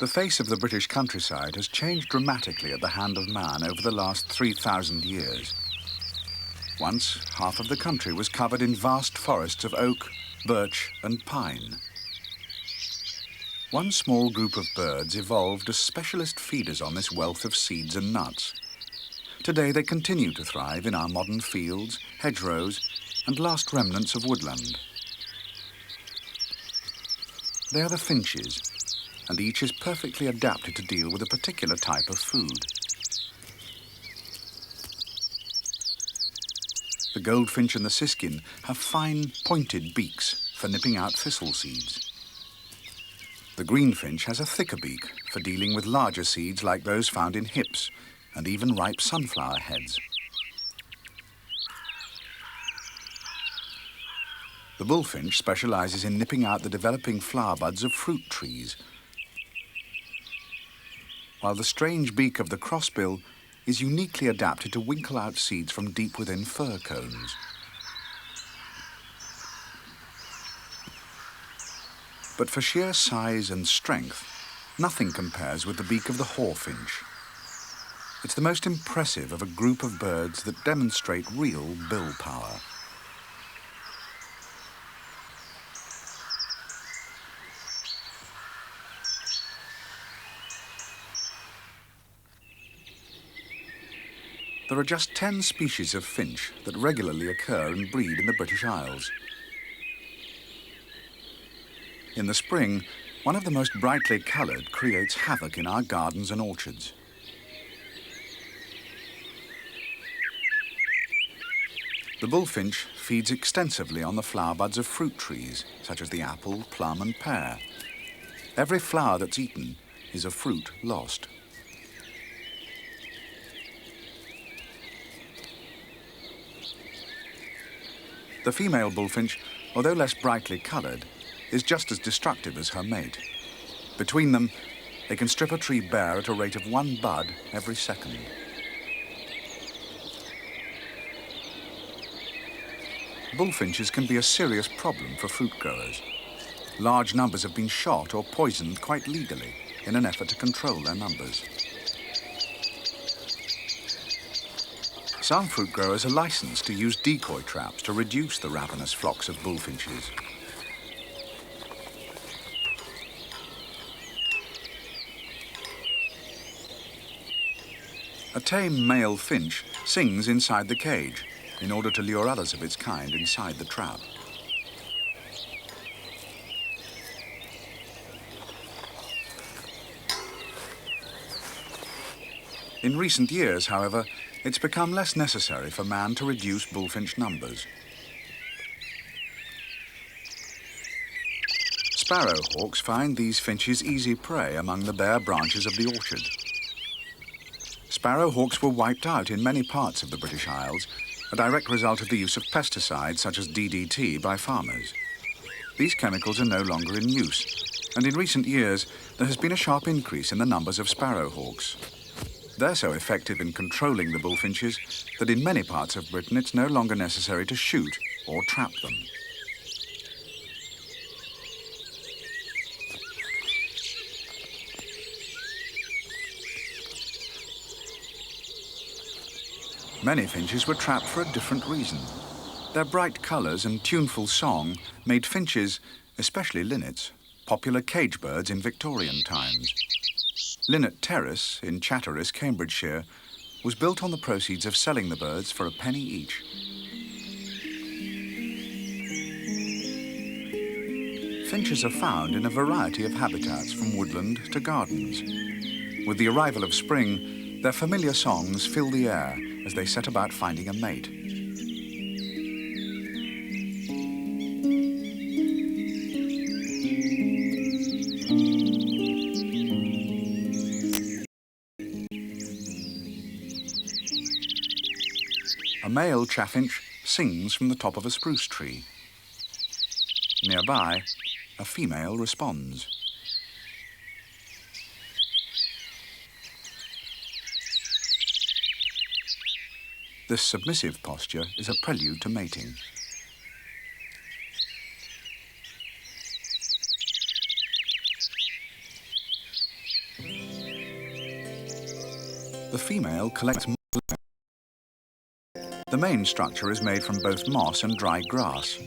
The face of the British countryside has changed dramatically at the hand of man over the last 3,000 years. Once, half of the country was covered in vast forests of oak, birch and pine. One small group of birds evolved as specialist feeders on this wealth of seeds and nuts. Today they continue to thrive in our modern fields, hedgerows and last remnants of woodland. They are the finches, and each is perfectly adapted to deal with a particular type of food. The goldfinch and the siskin have fine, pointed beaks for nipping out thistle seeds. The greenfinch has a thicker beak for dealing with larger seeds like those found in hips and even ripe sunflower heads. The bullfinch specialises in nipping out the developing flower buds of fruit trees, while the strange beak of the crossbill is uniquely adapted to winkle out seeds from deep within fir cones. But for sheer size and strength, nothing compares with the beak of the Hawfinch. It's the most impressive of a group of birds that demonstrate real bill power. There are just 10 species of finch that regularly occur and breed in the British Isles. In the spring, one of the most brightly coloured creates havoc in our gardens and orchards. The bullfinch feeds extensively on the flower buds of fruit trees, such as the apple, plum and pear. Every flower that's eaten is a fruit lost. The female bullfinch, although less brightly coloured, is just as destructive as her mate. Between them, they can strip a tree bare at a rate of 1 bud every second. Bullfinches can be a serious problem for fruit growers. Large numbers have been shot or poisoned quite legally in an effort to control their numbers. Some fruit growers are licensed to use decoy traps to reduce the ravenous flocks of bullfinches. A tame male finch sings inside the cage in order to lure others of its kind inside the trap. In recent years, however, it's become less necessary for man to reduce bullfinch numbers. Sparrowhawks find these finches easy prey among the bare branches of the orchard. Sparrowhawks were wiped out in many parts of the British Isles, a direct result of the use of pesticides such as DDT by farmers. These chemicals are no longer in use, and in recent years there has been a sharp increase in the numbers of sparrowhawks. They're so effective in controlling the bullfinches that in many parts of Britain it's no longer necessary to shoot or trap them. Many finches were trapped for a different reason. Their bright colours and tuneful song made finches, especially linnets, popular cage birds in Victorian times. Linnet Terrace in Chatteris, Cambridgeshire, was built on the proceeds of selling the birds for a penny each. Finches are found in a variety of habitats from woodland to gardens. With the arrival of spring, their familiar songs fill the air as they set about finding a mate. A male chaffinch sings from the top of a spruce tree. Nearby, a female responds. This submissive posture is a prelude to mating. The female collects more. The main structure is made from both moss and dry grass.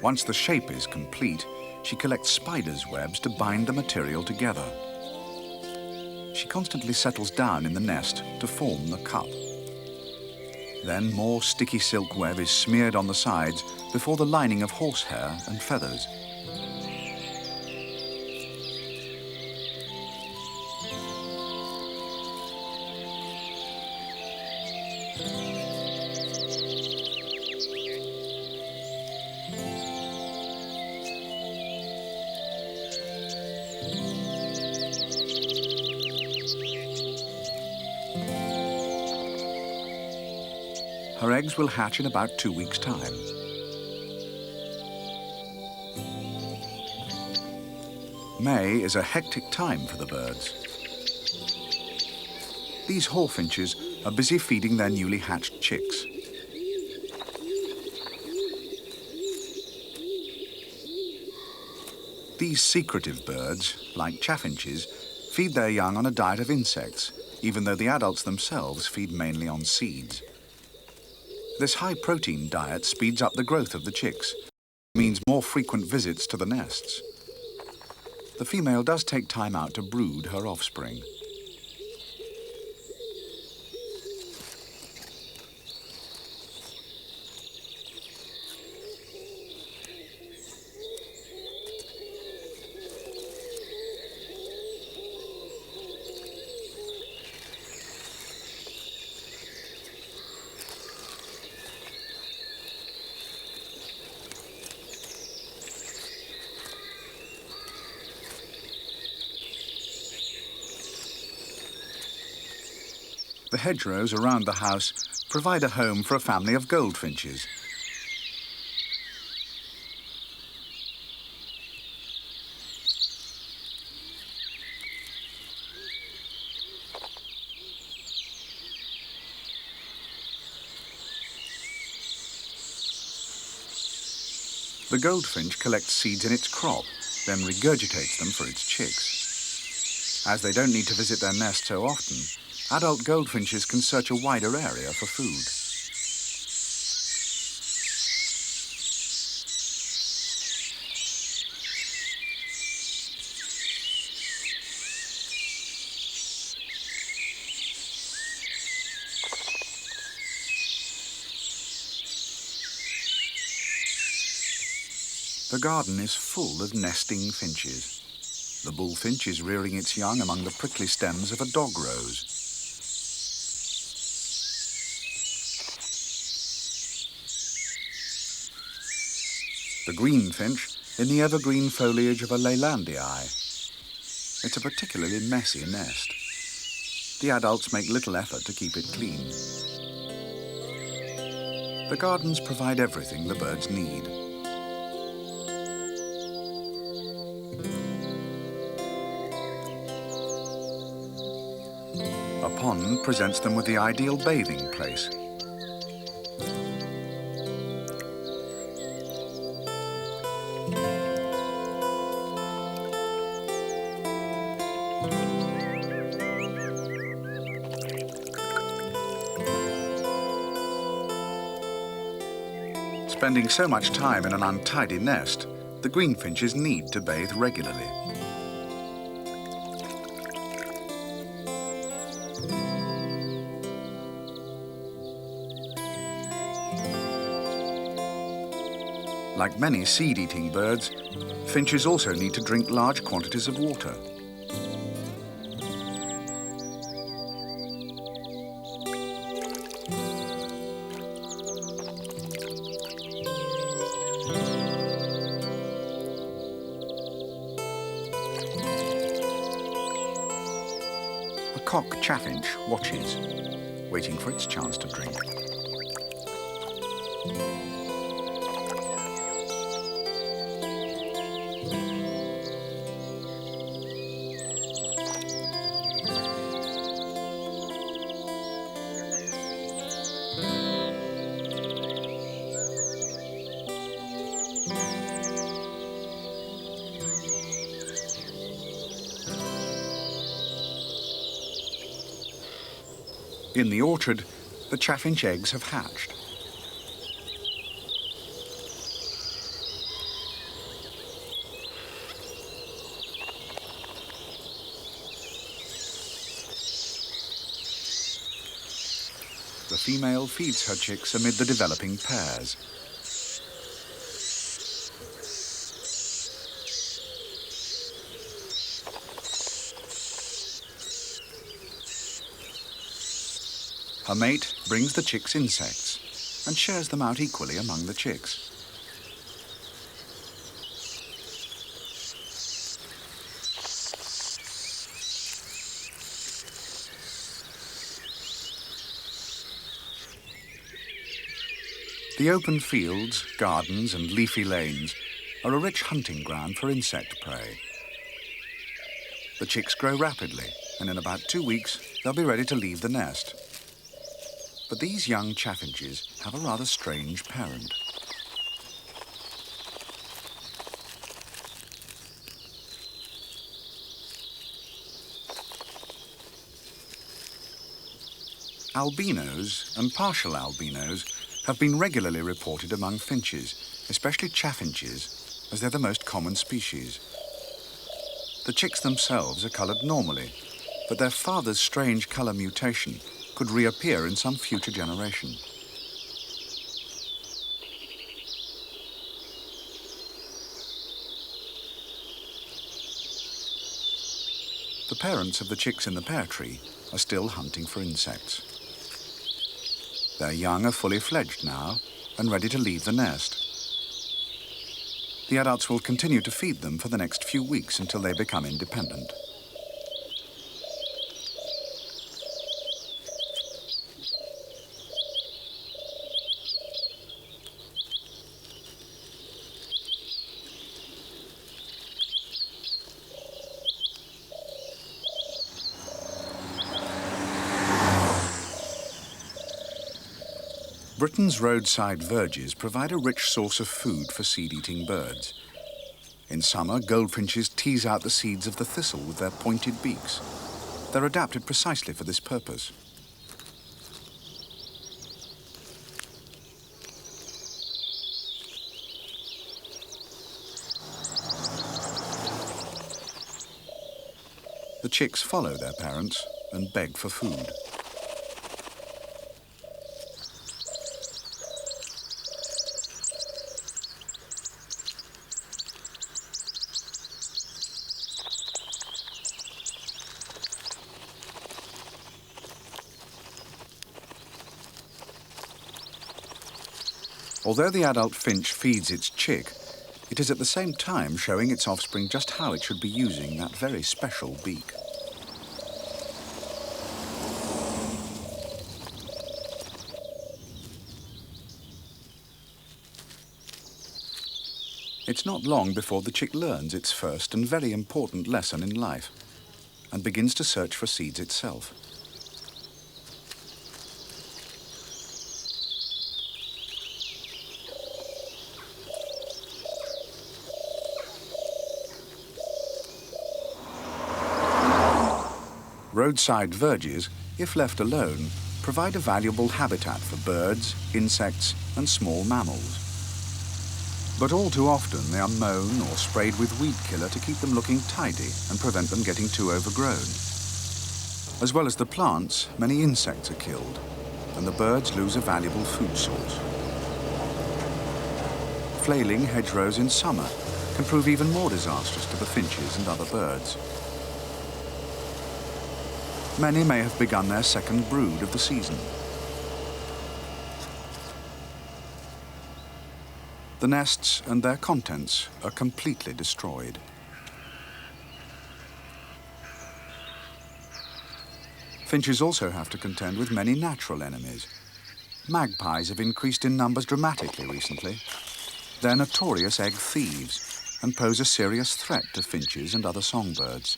Once the shape is complete, she collects spiders' webs to bind the material together. She constantly settles down in the nest to form the cup. Then more sticky silk web is smeared on the sides before the lining of horsehair and feathers. Her eggs will hatch in about 2 weeks' time. May is a hectic time for the birds. These Hawfinches are busy feeding their newly hatched chicks. These secretive birds, like chaffinches, feed their young on a diet of insects, even though the adults themselves feed mainly on seeds. This high-protein diet speeds up the growth of the chicks, means more frequent visits to the nests. The female does take time out to brood her offspring. The hedgerows around the house provide a home for a family of goldfinches. The goldfinch collects seeds in its crop, then regurgitates them for its chicks. As they don't need to visit their nest so often, adult goldfinches can search a wider area for food. The garden is full of nesting finches. The bullfinch is rearing its young among the prickly stems of a dog rose. The greenfinch in the evergreen foliage of a Leylandii. It's a particularly messy nest. The adults make little effort to keep it clean. The gardens provide everything the birds need. A pond presents them with the ideal bathing place. Spending so much time in an untidy nest, the greenfinches need to bathe regularly. Like many seed-eating birds, finches also need to drink large quantities of water. A cock chaffinch watches, waiting for its chance to drink. In the orchard, the chaffinch eggs have hatched. The female feeds her chicks amid the developing pairs. Her mate brings the chicks insects and shares them out equally among the chicks. The open fields, gardens and leafy lanes are a rich hunting ground for insect prey. The chicks grow rapidly, and in about 2 weeks they'll be ready to leave the nest. But these young chaffinches have a rather strange parent. Albinos and partial albinos have been regularly reported among finches, especially chaffinches, as they're the most common species. The chicks themselves are coloured normally, but their father's strange colour mutation could reappear in some future generation. The parents of the chicks in the pear tree are still hunting for insects. Their young are fully fledged now and ready to leave the nest. The adults will continue to feed them for the next few weeks until they become independent. Britain's roadside verges provide a rich source of food for seed-eating birds. In summer, goldfinches tease out the seeds of the thistle with their pointed beaks. They're adapted precisely for this purpose. The chicks follow their parents and beg for food. Although the adult finch feeds its chick, it is at the same time showing its offspring just how it should be using that very special beak. It's not long before the chick learns its first and very important lesson in life and begins to search for seeds itself. Roadside verges, if left alone, provide a valuable habitat for birds, insects and small mammals. But all too often they are mown or sprayed with weed killer to keep them looking tidy and prevent them getting too overgrown. As well as the plants, many insects are killed, and the birds lose a valuable food source. Flailing hedgerows in summer can prove even more disastrous to the finches and other birds. Many may have begun their second brood of the season. The nests and their contents are completely destroyed. Finches also have to contend with many natural enemies. Magpies have increased in numbers dramatically recently. They're notorious egg thieves and pose a serious threat to finches and other songbirds.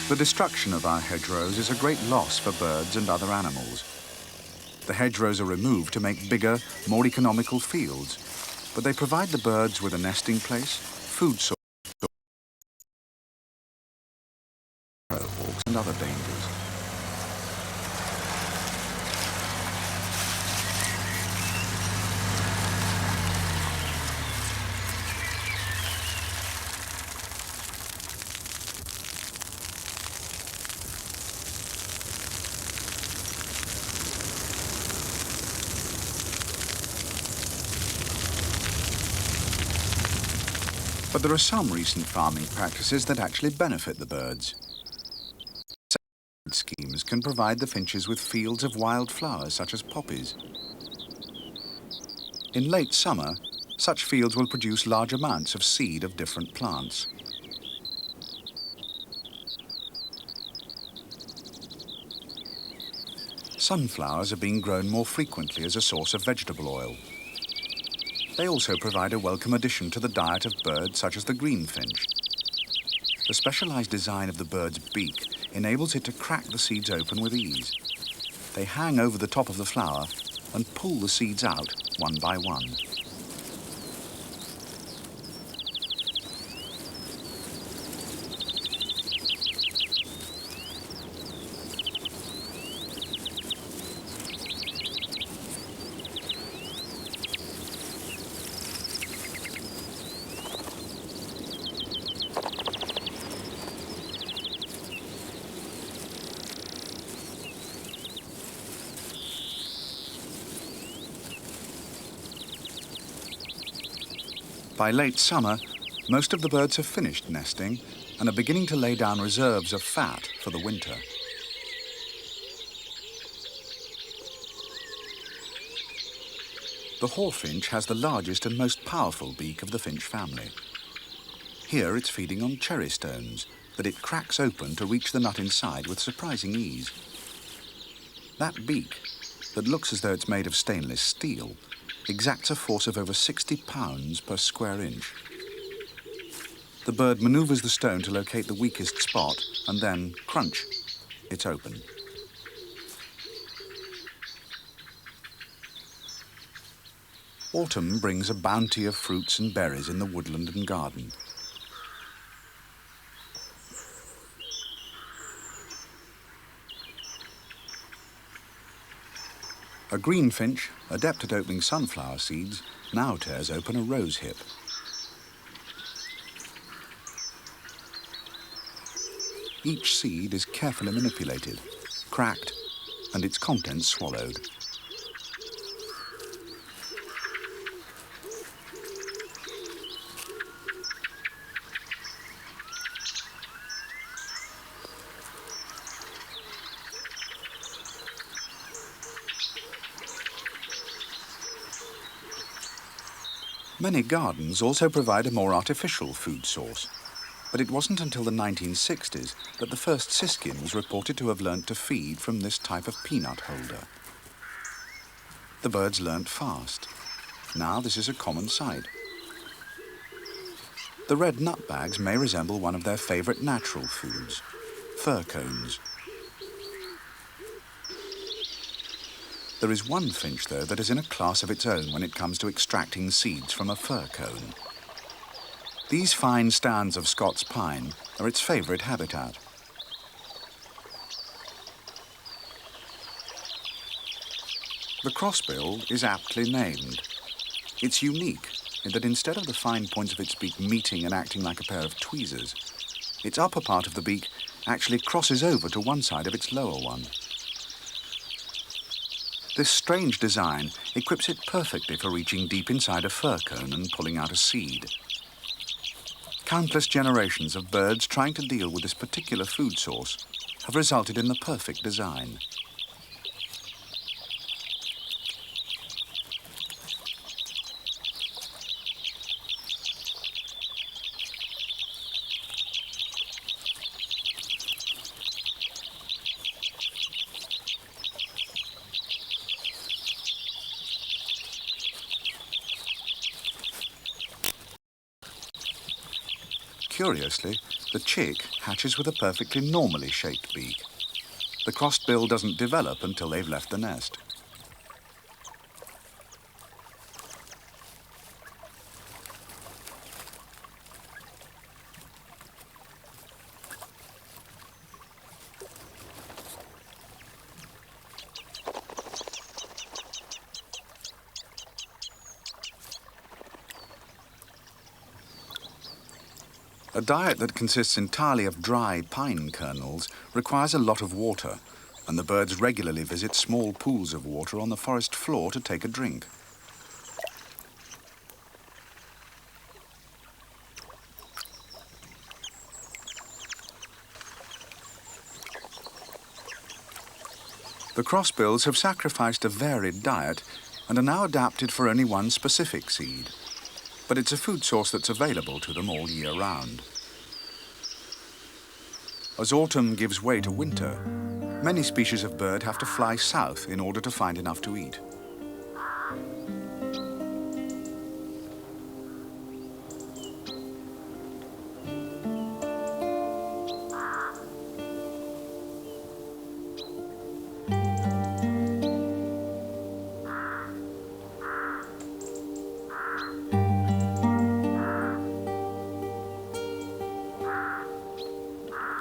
The destruction of our hedgerows is a great loss for birds and other animals. The hedgerows are removed to make bigger, more economical fields, but they provide the birds with a nesting place, food source, and other dangers. But there are some recent farming practices that actually benefit the birds. Schemes can provide the finches with fields of wild flowers such as poppies. In late summer, such fields will produce large amounts of seed of different plants. Sunflowers are being grown more frequently as a source of vegetable oil. They also provide a welcome addition to the diet of birds such as the greenfinch. The specialised design of the bird's beak enables it to crack the seeds open with ease. They hang over the top of the flower and pull the seeds out one by one. By late summer, most of the birds have finished nesting and are beginning to lay down reserves of fat for the winter. The Hawfinch has the largest and most powerful beak of the finch family. Here it's feeding on cherry stones that it cracks open to reach the nut inside with surprising ease. That beak, that looks as though it's made of stainless steel, exacts a force of over 60 pounds per square inch. The bird manoeuvres the stone to locate the weakest spot and then, crunch, it's open. Autumn brings a bounty of fruits and berries in the woodland and garden. A greenfinch, adept at opening sunflower seeds, now tears open a rose hip. Each seed is carefully manipulated, cracked, and its contents swallowed. Many gardens also provide a more artificial food source, but it wasn't until the 1960s that the first siskin was reported to have learnt to feed from this type of peanut holder. The birds learnt fast. Now this is a common sight. The red nutbags may resemble one of their favourite natural foods, fir cones. There is one finch, though, that is in a class of its own when it comes to extracting seeds from a fir cone. These fine stands of Scots pine are its favourite habitat. The crossbill is aptly named. It's unique in that instead of the fine points of its beak meeting and acting like a pair of tweezers, its upper part of the beak actually crosses over to one side of its lower one. This strange design equips it perfectly for reaching deep inside a fir cone and pulling out a seed. Countless generations of birds trying to deal with this particular food source have resulted in the perfect design. Curiously, the chick hatches with a perfectly normally shaped beak. The crossbill doesn't develop until they've left the nest. A diet that consists entirely of dry pine kernels requires a lot of water, and the birds regularly visit small pools of water on the forest floor to take a drink. The crossbills have sacrificed a varied diet and are now adapted for only one specific seed. But it's a food source that's available to them all year round. As autumn gives way to winter, many species of bird have to fly south in order to find enough to eat.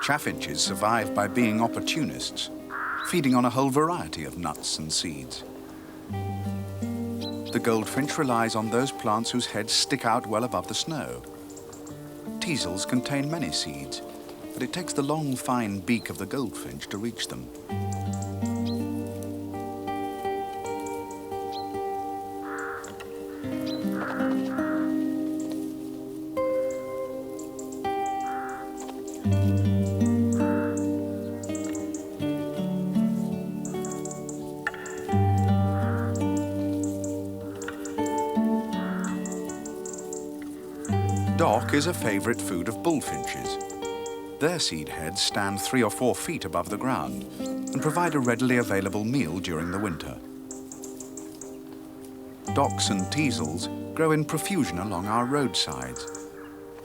Chaffinches survive by being opportunists, feeding on a whole variety of nuts and seeds. The goldfinch relies on those plants whose heads stick out well above the snow. Teasels contain many seeds, but it takes the long, fine beak of the goldfinch to reach them. Dock is a favourite food of bullfinches. Their seed heads stand 3 or 4 feet above the ground and provide a readily available meal during the winter. Docks and teasels grow in profusion along our roadsides.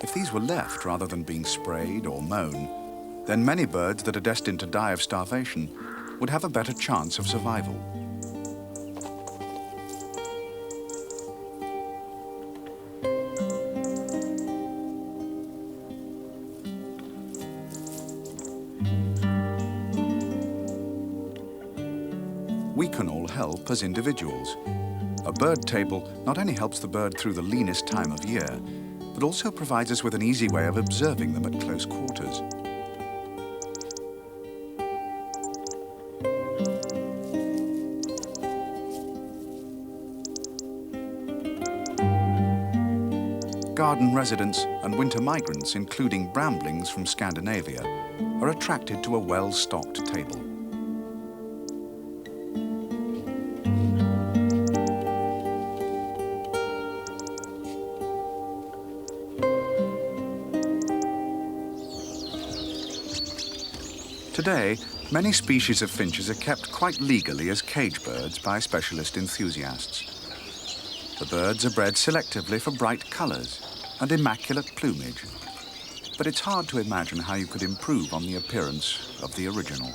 If these were left rather than being sprayed or mown, then many birds that are destined to die of starvation would have a better chance of survival. We can all help as individuals. A bird table not only helps the bird through the leanest time of year, but also provides us with an easy way of observing them at close quarters. Garden residents and winter migrants, including bramblings from Scandinavia, are attracted to a well-stocked table. Today, many species of finches are kept quite legally as cage birds by specialist enthusiasts. The birds are bred selectively for bright colours and immaculate plumage, but it's hard to imagine how you could improve on the appearance of the original.